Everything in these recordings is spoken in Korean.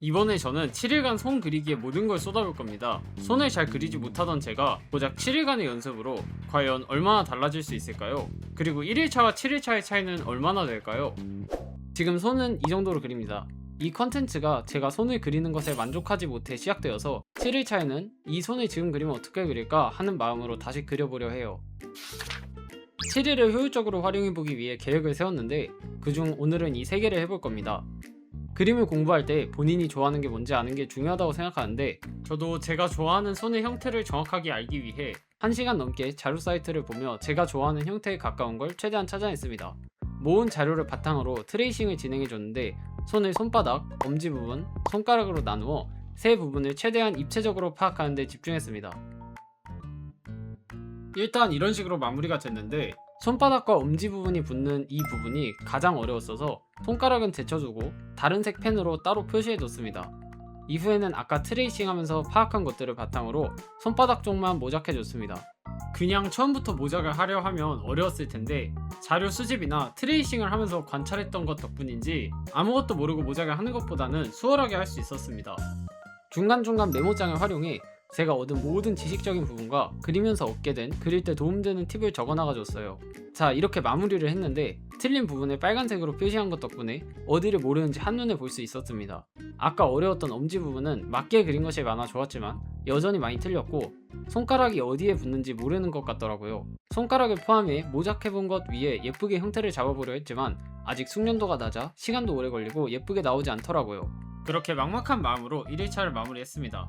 이번에 저는 7일간 손 그리기에 모든 걸 쏟아볼 겁니다. 손을 잘 그리지 못하던 제가 고작 7일간의 연습으로 과연 얼마나 달라질 수 있을까요? 그리고 1일차와 7일차의 차이는 얼마나 될까요? 지금 손은 이 정도로 그립니다. 이 컨텐츠가 제가 손을 그리는 것에 만족하지 못해 시작되어서 7일차에는 이 손을 지금 그리면 어떻게 그릴까 하는 마음으로 다시 그려보려 해요. 7일을 효율적으로 활용해보기 위해 계획을 세웠는데 그중 오늘은 이 3개를 해볼 겁니다. 그림을 공부할 때 본인이 좋아하는 게 뭔지 아는 게 중요하다고 생각하는데 저도 제가 좋아하는 손의 형태를 정확하게 알기 위해 1시간 넘게 자료 사이트를 보며 제가 좋아하는 형태에 가까운 걸 최대한 찾아냈습니다. 모은 자료를 바탕으로 트레이싱을 진행해줬는데 손을 손바닥, 엄지 부분, 손가락으로 나누어 세 부분을 최대한 입체적으로 파악하는 데 집중했습니다. 일단 이런 식으로 마무리가 됐는데 손바닥과 엄지 부분이 붙는 이 부분이 가장 어려웠어서 손가락은 제쳐두고 다른 색 펜으로 따로 표시해뒀습니다. 이후에는 아까 트레이싱 하면서 파악한 것들을 바탕으로 손바닥 쪽만 모작해줬습니다. 그냥 처음부터 모작을 하려 하면 어려웠을 텐데 자료 수집이나 트레이싱을 하면서 관찰했던 것 덕분인지 아무것도 모르고 모작을 하는 것보다는 수월하게 할 수 있었습니다. 중간중간 메모장을 활용해 제가 얻은 모든 지식적인 부분과 그리면서 얻게 된 그릴 때 도움되는 팁을 적어나가줬어요. 자, 이렇게 마무리를 했는데 틀린 부분을 빨간색으로 표시한 것 덕분에 어디를 모르는지 한눈에 볼 수 있었습니다. 아까 어려웠던 엄지 부분은 맞게 그린 것이 많아 좋았지만 여전히 많이 틀렸고 손가락이 어디에 붙는지 모르는 것 같더라고요. 손가락을 포함해 모작해본 것 위에 예쁘게 형태를 잡아보려 했지만 아직 숙련도가 낮아 시간도 오래 걸리고 예쁘게 나오지 않더라고요. 그렇게 막막한 마음으로 1일차를 마무리했습니다.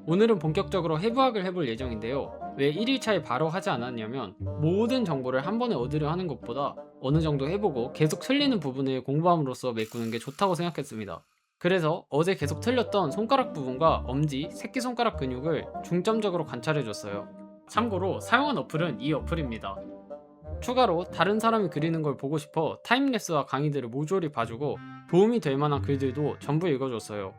오늘은 본격적으로 해부학을 해볼 예정인데요. 왜 1일차에 바로 하지 않았냐면 모든 정보를 한 번에 얻으려 하는 것보다 어느 정도 해보고 계속 틀리는 부분을 공부함으로써 메꾸는 게 좋다고 생각했습니다. 그래서 어제 계속 틀렸던 손가락 부분과 엄지, 새끼손가락 근육을 중점적으로 관찰해줬어요. 참고로 사용한 어플은 이 어플입니다. 추가로 다른 사람이 그리는 걸 보고 싶어 타임랩스와 강의들을 모조리 봐주고 도움이 될 만한 글들도 전부 읽어줬어요.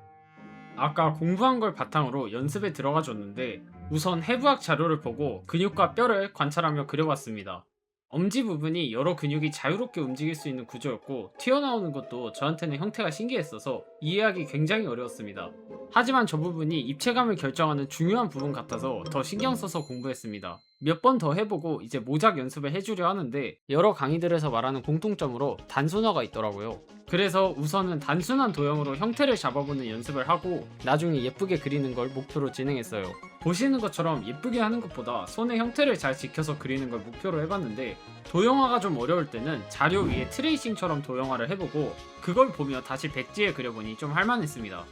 아까 공부한 걸 바탕으로 연습에 들어가 줬는데 우선 해부학 자료를 보고 근육과 뼈를 관찰하며 그려봤습니다. 엄지 부분이 여러 근육이 자유롭게 움직일 수 있는 구조였고 튀어나오는 것도 저한테는 형태가 신기했어서 이해하기 굉장히 어려웠습니다. 하지만 저 부분이 입체감을 결정하는 중요한 부분 같아서 더 신경 써서 공부했습니다. 몇 번 더 해보고 이제 모작 연습을 해주려 하는데 여러 강의들에서 말하는 공통점으로 단순화가 있더라고요. 그래서 우선은 단순한 도형으로 형태를 잡아보는 연습을 하고 나중에 예쁘게 그리는 걸 목표로 진행했어요. 보시는 것처럼 예쁘게 하는 것보다 손의 형태를 잘 지켜서 그리는 걸 목표로 해봤는데 도형화가 좀 어려울 때는 자료 위에 트레이싱처럼 도형화를 해보고 그걸 보며 다시 백지에 그려보니 좀 할만했습니다.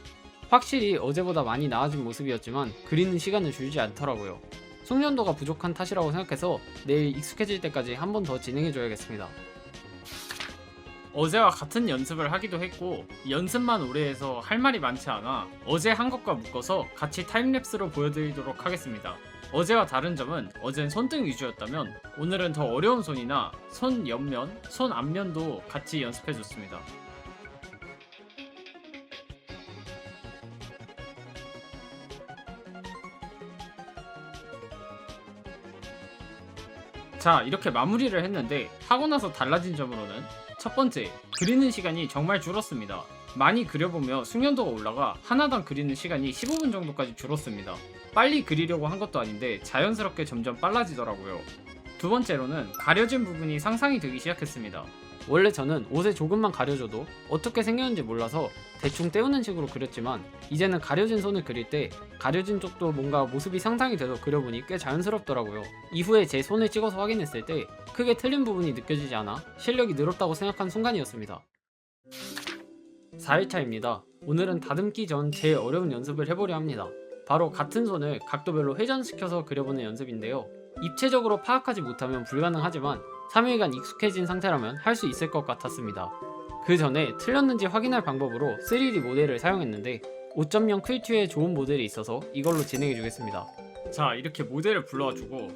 확실히 어제보다 많이 나아진 모습이었지만 그리는 시간을 줄이지 않더라고요. 숙련도가 부족한 탓이라고 생각해서 내일 익숙해질 때까지 한 번 더 진행해줘야겠습니다. 어제와 같은 연습을 하기도 했고 연습만 오래 해서 할 말이 많지 않아 어제 한 것과 묶어서 같이 타임랩스로 보여드리도록 하겠습니다. 어제와 다른 점은 어젠 손등 위주였다면 오늘은 더 어려운 손이나 손 옆면, 손 앞면도 같이 연습해줬습니다. 자, 이렇게 마무리를 했는데 하고 나서 달라진 점으로는 첫 번째, 그리는 시간이 정말 줄었습니다. 많이 그려보며 숙련도가 올라가 하나당 그리는 시간이 15분 정도까지 줄었습니다. 빨리 그리려고 한 것도 아닌데 자연스럽게 점점 빨라지더라고요. 두 번째로는 가려진 부분이 상상이 되기 시작했습니다. 원래 저는 옷에 조금만 가려줘도 어떻게 생겼는지 몰라서 대충 때우는 식으로 그렸지만 이제는 가려진 손을 그릴 때 가려진 쪽도 뭔가 모습이 상상이 돼서 그려보니 꽤 자연스럽더라고요. 이후에 제 손을 찍어서 확인했을 때 크게 틀린 부분이 느껴지지 않아 실력이 늘었다고 생각한 순간이었습니다. 4일차입니다. 오늘은 다듬기 전 제일 어려운 연습을 해보려 합니다. 바로 같은 손을 각도별로 회전시켜서 그려보는 연습인데요. 입체적으로 파악하지 못하면 불가능하지만 3일간 익숙해진 상태라면 할 수 있을 것 같았습니다. 그 전에 틀렸는지 확인할 방법으로 3D 모델을 사용했는데 5.0 퀼튜에 좋은 모델이 있어서 이걸로 진행해 주겠습니다. 자, 이렇게 모델을 불러주고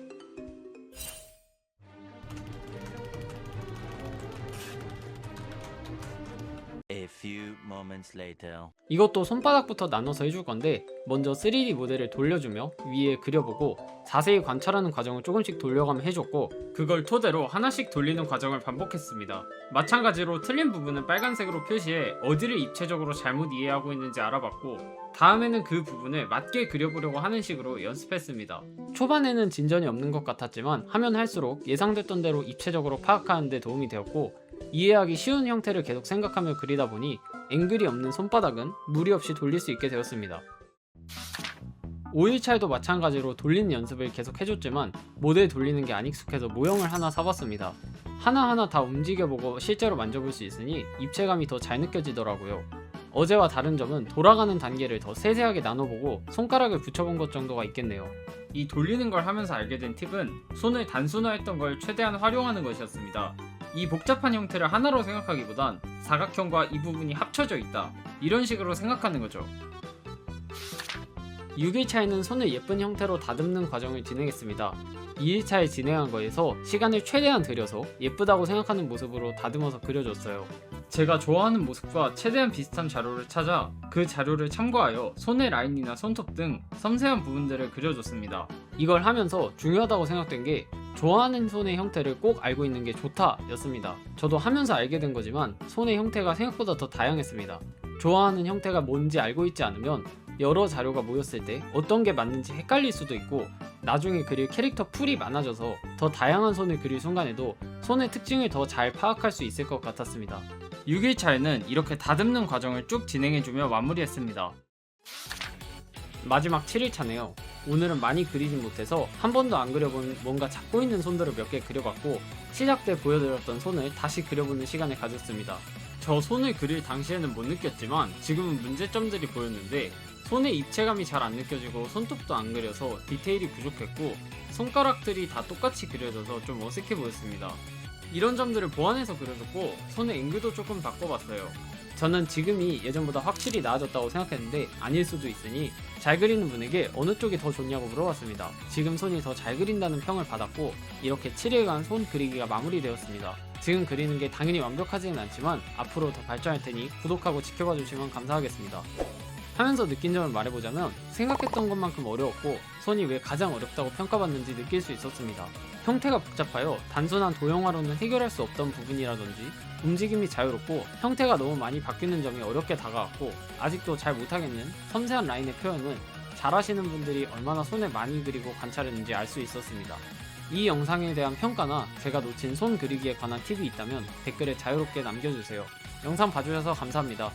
A few moments later. 이것도 손바닥부터 나눠서 해줄 건데, 먼저 3D 모델을 돌려주며 위에 그려보고 자세히 관찰하는 과정을 조금씩 돌려가며 해줬고, 그걸 토대로 하나씩 돌리는 과정을 반복했습니다. 마찬가지로 틀린 부분은 빨간색으로 표시해 어디를 입체적으로 잘못 이해하고 있는지 알아봤고, 다음에는 그 부분을 맞게 그려보려고 하는 식으로 연습했습니다. 초반에는 진전이 없는 것 같았지만 하면 할수록 예상됐던 대로 입체적으로 파악하는 데 도움이 되었고, 이해하기 쉬운 형태를 계속 생각하며 그리다 보니 앵글이 없는 손바닥은 무리 없이 돌릴 수 있게 되었습니다. 5일차에도 마찬가지로 돌리는 연습을 계속 해줬지만 모델 돌리는 게 안 익숙해서 모형을 하나 사봤습니다. 하나하나 다 움직여보고 실제로 만져볼 수 있으니 입체감이 더 잘 느껴지더라고요. 어제와 다른 점은 돌아가는 단계를 더 세세하게 나눠보고 손가락을 붙여본 것 정도가 있겠네요. 이 돌리는 걸 하면서 알게 된 팁은 손을 단순화했던 걸 최대한 활용하는 것이었습니다. 이 복잡한 형태를 하나로 생각하기보단 사각형과 이 부분이 합쳐져 있다, 이런 식으로 생각하는 거죠. 6일차에는 손을 예쁜 형태로 다듬는 과정을 진행했습니다. 2일차에 진행한 거에서 시간을 최대한 들여서 예쁘다고 생각하는 모습으로 다듬어서 그려줬어요. 제가 좋아하는 모습과 최대한 비슷한 자료를 찾아 그 자료를 참고하여 손의 라인이나 손톱 등 섬세한 부분들을 그려줬습니다. 이걸 하면서 중요하다고 생각된 게 좋아하는 손의 형태를 꼭 알고 있는 게 좋다 였습니다. 저도 하면서 알게 된 거지만 손의 형태가 생각보다 더 다양했습니다. 좋아하는 형태가 뭔지 알고 있지 않으면 여러 자료가 모였을 때 어떤 게 맞는지 헷갈릴 수도 있고, 나중에 그릴 캐릭터 풀이 많아져서 더 다양한 손을 그릴 순간에도 손의 특징을 더 잘 파악할 수 있을 것 같았습니다. 6일차에는 이렇게 다듬는 과정을 쭉 진행해주며 마무리했습니다. 마지막 7일차네요. 오늘은 많이 그리진 못해서 한 번도 안 그려본 뭔가 잡고 있는 손들을 몇 개 그려봤고, 시작 때 보여드렸던 손을 다시 그려보는 시간을 가졌습니다. 저 손을 그릴 당시에는 못 느꼈지만 지금은 문제점들이 보였는데, 손의 입체감이 잘 안 느껴지고 손톱도 안 그려서 디테일이 부족했고, 손가락들이 다 똑같이 그려져서 좀 어색해 보였습니다. 이런 점들을 보완해서 그려줬고, 손의 앵글도 조금 바꿔봤어요. 저는 지금이 예전보다 확실히 나아졌다고 생각했는데 아닐 수도 있으니 잘 그리는 분에게 어느 쪽이 더 좋냐고 물어봤습니다. 지금 손이 더 잘 그린다는 평을 받았고, 이렇게 7일간 손 그리기가 마무리되었습니다. 지금 그리는 게 당연히 완벽하지는 않지만 앞으로 더 발전할 테니 구독하고 지켜봐 주시면 감사하겠습니다. 하면서 느낀 점을 말해보자면, 생각했던 것만큼 어려웠고 손이 왜 가장 어렵다고 평가받는지 느낄 수 있었습니다. 형태가 복잡하여 단순한 도형화로는 해결할 수 없던 부분이라든지, 움직임이 자유롭고 형태가 너무 많이 바뀌는 점이 어렵게 다가왔고, 아직도 잘 못하겠는 섬세한 라인의 표현은 잘하시는 분들이 얼마나 손을 많이 그리고 관찰했는지 알 수 있었습니다. 이 영상에 대한 평가나 제가 놓친 손 그리기에 관한 팁이 있다면 댓글에 자유롭게 남겨주세요. 영상 봐주셔서 감사합니다.